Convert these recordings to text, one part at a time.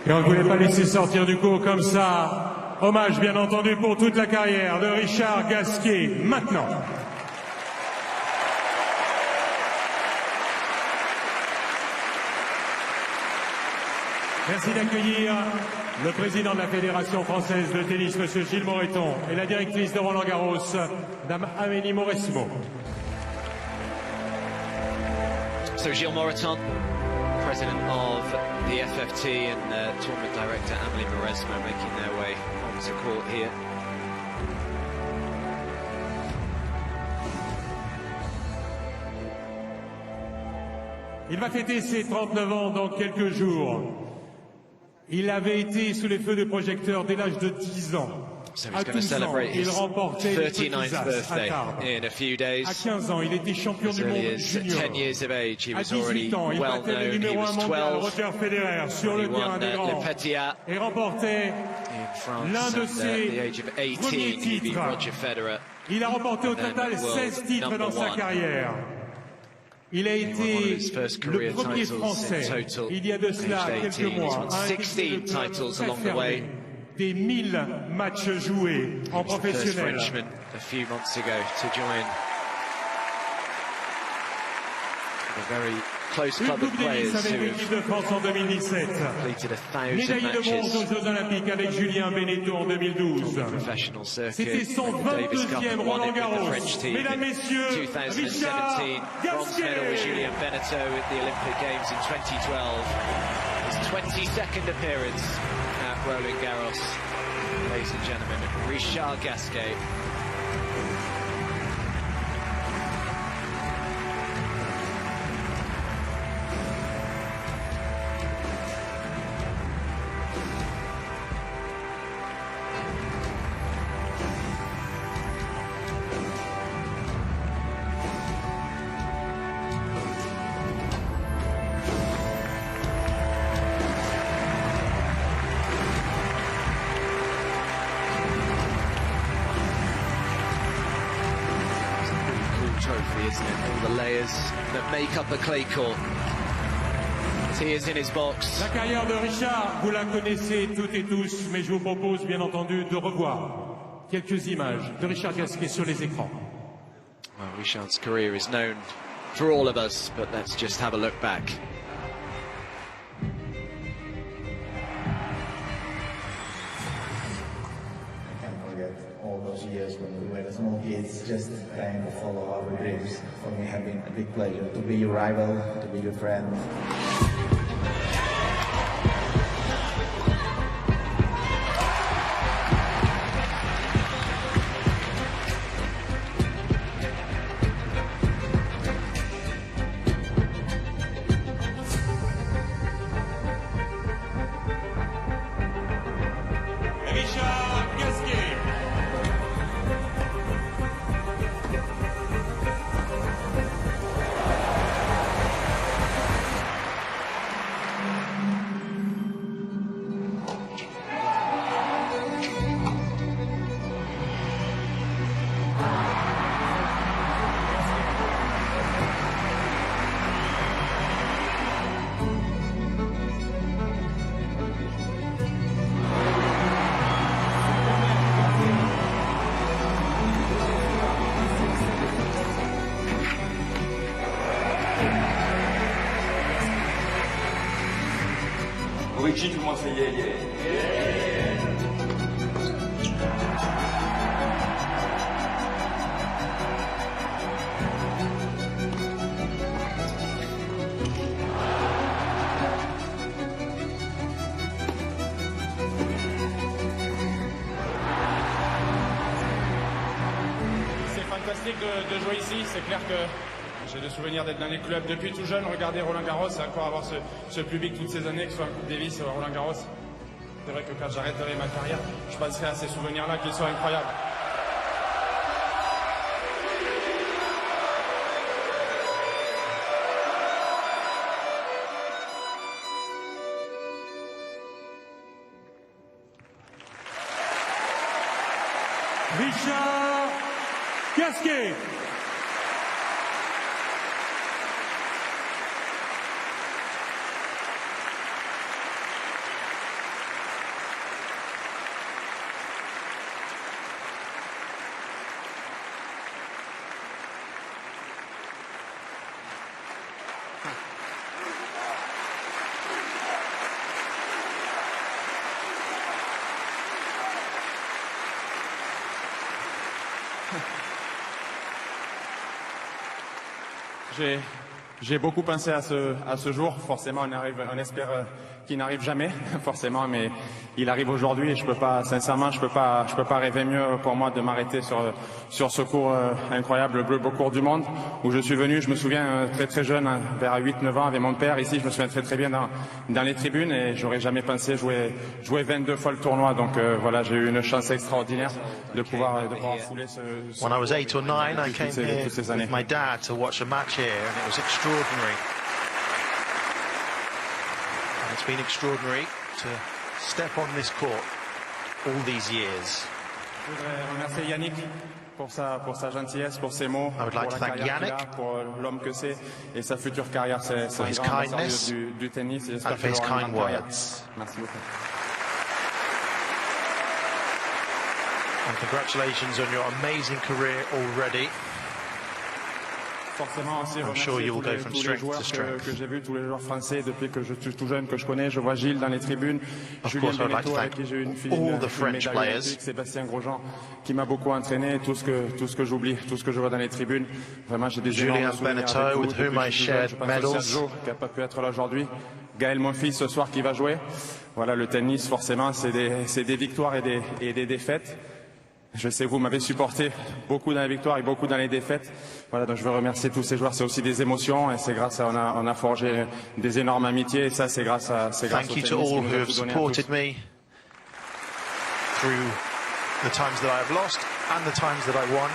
Et on ne voulait pas laisser sortir du cours comme ça. Hommage bien entendu pour toute la carrière de Richard Gasquet. Maintenant. Merci d'accueillir le président de la Fédération française de tennis, M. Gilles Moreton, et la directrice de Roland-Garros, Mme Amélie Mauresmo. So Gilles Moreton, president of the FFT, and tournament director Amélie Mauresmo making their way onto court here. Il va fêter ses 39 ans dans quelques jours. Il avait été sous les feux des projecteurs dès l'âge de 10 ans. So he's going to celebrate his 39th birthday in a few days. À 15 ans, il était champion As du monde early as junior. 10 years of age, he À was already 18 ans, il well battait le known. He numéro 1 was mondial 12 Roger Federer sur when he le terrain won des Le grands Petit et remportait in France. l'un de And, at the age ses of 18, premiers he beat titres. Roger Federer. Il a remporté au And then total world 16 titres number dans sa one. carrière. Il a He won one of été his first le career premier titles Français, in total, il y a de cela aged quelques 18. He's mois, won à intégrer 16 le club titles très along the fermé way. des 1000 matchs joués en He was the first professionnel. Frenchman a few months ago to join the very close Une club of Coupe Davis players avec who l'équipe have de France en 2017. completed 1,000 Médaillé de bronze matches aux Jeux Olympiques avec Julien Beneteau en 2012. professional circuit. C'était son Davis Cup 22e and won it with Roland-Garros. the French team Mesdames, in Messieurs, 2017. Richard Bronze medal with Gasquet. Julien Beneteau at the Olympic Games in 2012. His 22nd appearance at Roland Garros. Ladies and gentlemen, Richard Gasquet. Trophy, isn't it? All the layers that make up a clay court. Tears in his box. La carrière de Richard, vous la connaissez toutes et tous, mais je vous propose bien entendu de revoir quelques images de Richard Gasquet sur les écrans. Well, Richard's career is known for all of us, but let's just have a look back. I can't forget all those years when we were small kids just trying to follow our dreams. For me, have been a big pleasure to be your rival, to be your friend. Richard Gasquet. Richie, tout le monde fait yeah. C'est fantastique de jouer ici. C'est clair que j'ai le souvenir d'être dans les clubs depuis tout jeune. Regarder Roland Garros, et encore avoir ce public toutes ces années, que ce soit en Coupe Davis ou à Roland Garros. C'est vrai que quand j'arrêterai ma carrière, je penserai à ces souvenirs-là qui sont incroyables. Richard Gasquet. J'ai beaucoup pensé à ce jour. Forcément, on espère qu'il n'arrive jamais, forcément, mais il arrive aujourd'hui et je peux pas rêver mieux pour moi de m'arrêter sur ce cours incroyable, le plus beau cours du monde, où je suis venu, je me souviens très très jeune, vers 8-9 ans avec mon père ici, je me souviens très très bien dans les tribunes et j'aurais jamais pensé jouer 22 fois le tournoi, donc voilà, j'ai eu une chance extraordinaire de pouvoir fouler ce When I was 8 or 9, I came here toutes ces années. with my dad to watch a match here, and it was extraordinary. And it's been extraordinary to step on this court all these years. Je voudrais remercier Yannick pour sa gentillesse, pour ses mots, I would like pour to la thank carrière qu'il Yannick a, pour l'homme que c'est et sa future carrière. C'est for un his grand kindness ambassadeur du tennis et j'espère and for his qu'il aura une kind grande carrière. words. Merci beaucoup. And congratulations on your amazing career already. Forcément aussi I'm remercier sure you will tous les- go from tous les strength joueurs to strength. que j'ai vus, tous les joueurs français depuis que je suis tout jeune, que je connais. Je vois Gilles dans les tribunes, Of Julien course, I would like to Beneteau avec thank qui j'ai eu all the French médaille players. olympique, Sébastien Grosjean qui m'a beaucoup entraîné, tout ce que j'oublie, tout ce que je vois dans les tribunes. Vraiment, j'ai des Julien énormes souvenirs Beneteau, avec vous with depuis whom que I je suis jeune. shared Je pense aussi à medals. Joe, qui n'a pas pu être là aujourd'hui. Gaël, mon fils, ce soir, qui va jouer. Voilà, le tennis, forcément, c'est des victoires et des défaites. Je sais que vous m'avez supporté beaucoup dans les victoires et beaucoup dans les défaites. Voilà, donc je veux remercier tous ces joueurs. C'est aussi des émotions et c'est grâce à on a forgé des énormes amitiés et ça c'est grâce au Thank you tennis to qui all nous who a have tout donné à tous. supported me through the times that I have lost and the times that I won.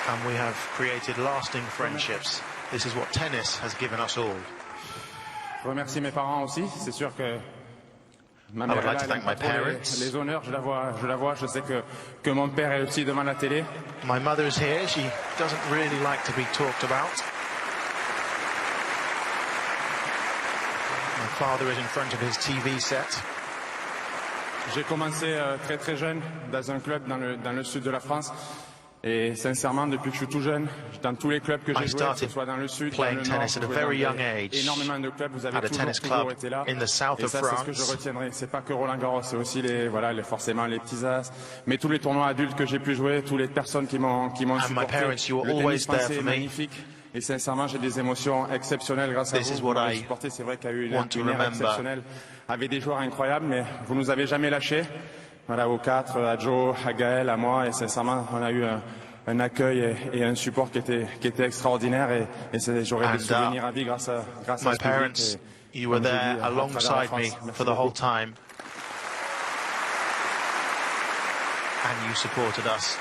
And we have created lasting friendships. This is what tennis has given us all. Je remercie mes parents aussi. C'est sûr que ma I would mère est like là, to elle thank aime my pas trop parents. les honneurs. Je la vois. Je sais que mon père est aussi devant la télé. My mother's here. She doesn't really like to be talked about. My father is in front of his TV set. J'ai commencé très très jeune dans un club dans le sud de la France. Et sincèrement, depuis que je suis tout jeune, dans tous les clubs que I j'ai joué, que ce started soit dans le sud, dans playing le nord, tennis at a joué very dans young age énormément de clubs, vous avez at a tennis toujours club été là. in the south Et of ça, c'est ce que je France. retiendrai. C'est pas que Roland Garros, c'est aussi forcément les petits as, mais tous les tournois adultes que j'ai pu jouer, toutes les personnes qui m'ont my supporté. parents, you were Le tennis always there français for est me. magnifique. Et sincèrement, j'ai des émotions exceptionnelles grâce à This is vous. what Vous m'avez I supporté. C'est vrai qu'il y a eu want to une ère remember. exceptionnelle avec des joueurs incroyables, mais vous nous avez jamais lâchés. Voilà, aux quatre, à Joe, à Gaël, à moi, et sincèrement, on a eu un accueil et un support qui était extraordinaire, et j'aurai des And, souvenirs à vie grâce à My ce public. parents, Et, you were comme je there dis, à travers la alongside France. me Merci for the beaucoup. whole time. And you supported us.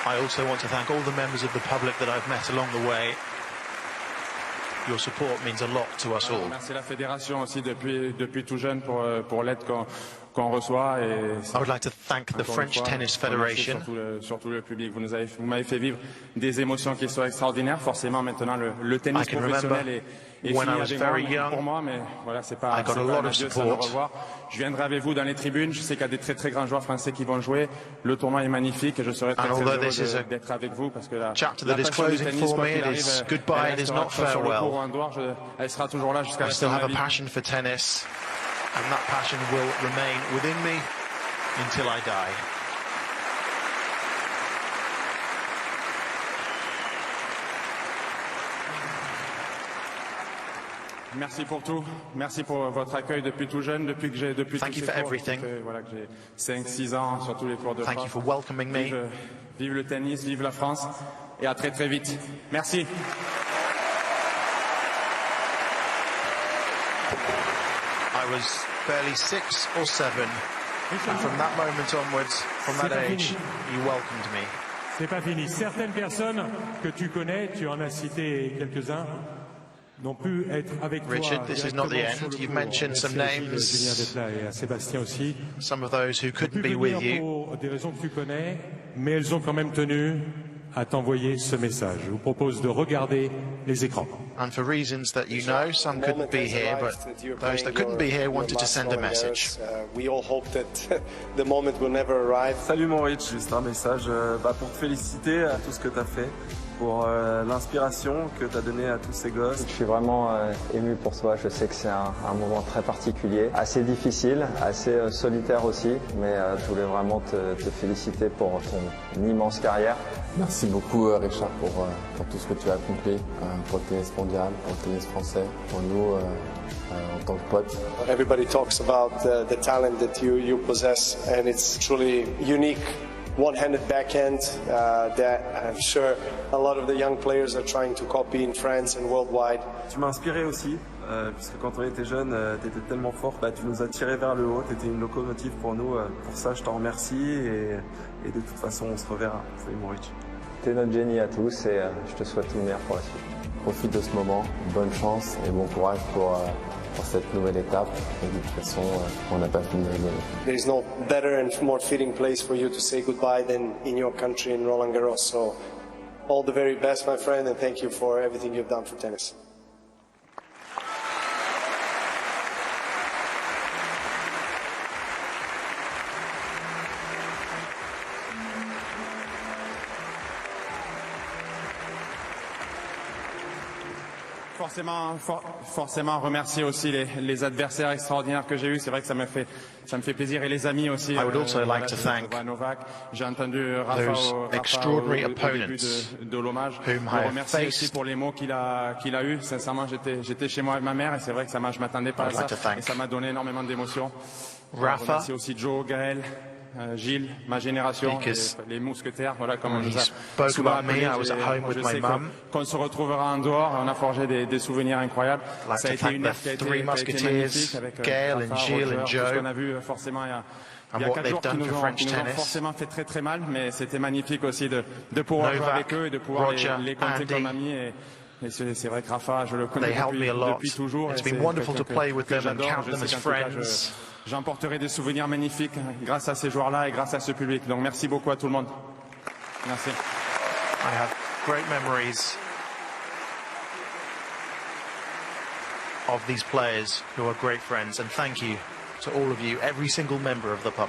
I also want to thank all the members of the public that I've met along the way. Your support means a lot to us all. Merci la fédération aussi depuis tout jeune pour l'aide qu'on reçoit. Et I would like to thank the encore French une fois, Tennis remercier Federation. surtout le public. Vous m'avez fait vivre des émotions qui sont extraordinaires. Forcément, maintenant, le tennis I can professionnel est when fini I was avec very moi, young, pour moi, mais voilà, c'est pas I got a c'est lot pas of un adieu, c'est un support. au revoir. Je viendrai avec vous dans les tribunes. Je sais qu'il y a des très très grands joueurs français qui vont jouer. Le tournoi est magnifique et je serai très, And très although heureux this is a d'être avec vous parce que la chapter la that is passion du closing tennis, for quoi me, qu'il it arrive, is elle goodbye, it is restera, not que ce soit sur le farewell. court ou en dehors, elle sera toujours là jusqu'à I la still fin de have ma a vie. passion for tennis, and that passion will remain within me until I die. Merci pour tout. Merci pour votre accueil depuis tout jeune, depuis Thank tous you ces for cours, everything. voilà, que j'ai 5-6 ans sur tous les cours de Thank you France. for welcoming me. Vive le tennis, vive la France et à très très vite. Merci. I was barely 6 or 7, and from that moment onwards, from that C'est pas age, fini. you welcomed me. C'est pas fini. Certaines personnes que tu connais, tu en as cité quelques-uns, n'ont pu être avec Richard, toi. this is not the directement end. sur le You've cours. mentioned Merci some à Gilles, names. Julien d'être là et à Sébastien aussi. Some of those who Pu couldn't be venir with you. pour des raisons que tu connais, mais elles ont quand même tenu à t'envoyer ce message. Je vous propose de regarder les écrans. And for reasons that you know, some couldn't be here, but those that couldn't be here wanted to send a message. We all hope that the moment will never arrive. Salut mon Rich, juste un message pour te féliciter à tout ce que tu as fait pour l'inspiration que tu as donnée à tous ces gosses. Je suis vraiment ému pour toi, je sais que c'est un moment très particulier, assez difficile, assez solitaire aussi, mais je voulais vraiment te féliciter pour ton immense carrière. Merci beaucoup Richard pour tout ce que tu as accompli pour le tennis mondial, pour le tennis français, pour nous en tant que potes. Everybody talks about the talent that you possess, and it's truly unique. One-handed backhand that I'm sure a lot of the young players are trying to copy in France and worldwide. Tu m'as inspiré aussi, puisque quand on était jeune, tu étais tellement fort, tu nous as tirés vers le haut, tu étais une locomotive pour nous. Pour ça, je t'en remercie et de toute façon, on se reverra. Salut Moric. T'es notre génie à tous et je te souhaite tout le meilleur pour la suite. Profite de ce moment, bonne chance et bon courage pour cette nouvelle étape. Et de toute façon, on n'a pas fini de gagner. There is no better and more fitting place for you to say goodbye than in your country in Roland Garros. So all the very best, my friend, and thank you for everything you've done for tennis. Forcément remercier aussi les adversaires extraordinaires que j'ai eus. C'est vrai que ça me fait plaisir, et les amis aussi. I would also like to thank J'ai entendu Rafa extraordinary au début opponents de l'hommage. whom Je I have remercie aussi faced. pour les mots qu'il a eu. Sincèrement, j'étais chez moi avec ma mère et c'est vrai que je m'attendais pas à I'd like to ça. thank Et ça m'a donné énormément d'émotions. Je Rafa. remercie aussi Joe, Gaël, Gilles, ma génération, Because les mousquetaires, voilà, comme on he nous a spoke souvent about me, appelés. I was at home with Je my sais mum. qu'on se retrouvera en dehors, on a forgé des souvenirs incroyables. I'd like Ça a to été thank une the heure qui a été three Musketeers, magnifique avec Gaël and Rafa, Gilles Roger, and tout ce Joe, qu'on a vu forcément il y and a what 4 they've jours done for French qui nous ont tennis. forcément fait très très mal, mais c'était magnifique aussi de pouvoir jouer Novak, avec eux et de pouvoir Roger, les compter Andy. comme amis. Et c'est vrai que Rafa, je le connais They helped me a lot. depuis toujours. It's et been c'est wonderful to quelqu'un play with que them and j'adore. count Je them sais as qu'en tout cas, friends. j'emporterai des souvenirs magnifiques grâce à ces joueurs-là et grâce à ce public. Donc merci beaucoup à tout le monde. Merci. I have great memories of these players who are great friends, and thank you to all of you, every single member of the public.